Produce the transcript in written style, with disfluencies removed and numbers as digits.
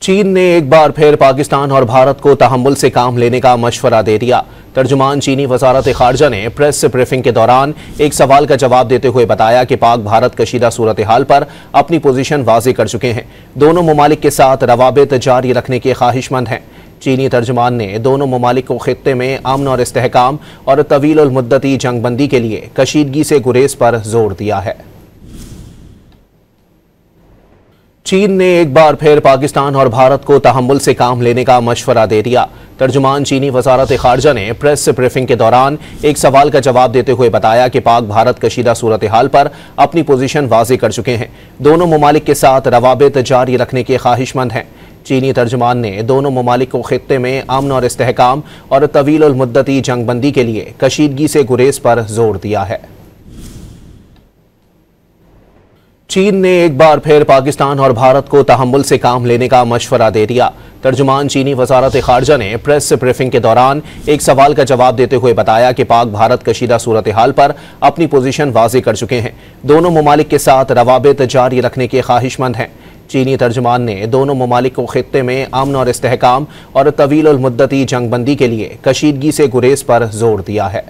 चीन ने एक बार फिर पाकिस्तान और भारत को तहम्मुल से काम लेने का मशवरा दे दिया। तर्जुमान चीनी वजारत खारजा ने प्रेस ब्रीफिंग के दौरान एक सवाल का जवाब देते हुए बताया कि पाक भारत कशीदा सूरत हाल पर अपनी पोजीशन वाज़ेह कर चुके हैं। दोनों ममालिक के साथ रवाबित जारी रखने के ख्वाहिशमंद हैं। चीनी तर्जुमान ने दोनों ममालिक को खित्ते में अमन और इस्तेहकाम और तवील उल मुद्दती जंगबंदी के लिए कशीदगी से गुरेज पर जोर दिया है। चीन ने एक बार फिर पाकिस्तान और भारत को तहम्मुल से काम लेने का मशवरा दे दिया। तर्जुमान चीनी वजारत खारजा ने प्रेस ब्रीफिंग के दौरान एक सवाल का जवाब देते हुए बताया कि पाक भारत कशीदा सूरत हाल पर अपनी पोजीशन वाज़ेह कर चुके हैं। दोनों ममालिक के साथ रवाबित जारी रखने के ख्वाहिशमंद हैं। चीनी तर्जुमान ने दोनों ममालिक को खित्ते में अमन और इस्तेहकाम और तवील उल मुद्दती जंगबंदी के लिए कशीदगी से गुरेज पर जोर दिया है। चीन ने एक बार फिर पाकिस्तान और भारत को तहम्मुल से काम लेने का मशवरा दे दिया। तर्जुमान चीनी वजारत खारजा ने प्रेस ब्रीफिंग के दौरान एक सवाल का जवाब देते हुए बताया कि पाक भारत कशीदा सूरत हाल पर अपनी पोजीशन वाज़ेह कर चुके हैं। दोनों ममालिक के साथ रवाबित जारी रखने के ख्वाहिशमंद हैं। चीनी तर्जुमान ने दोनों ममालिक को खित्ते में अमन और इस्तेहकाम और तवील उल मुद्दती जंगबंदी के लिए कशीदगी से गुरेज पर जोर दिया है।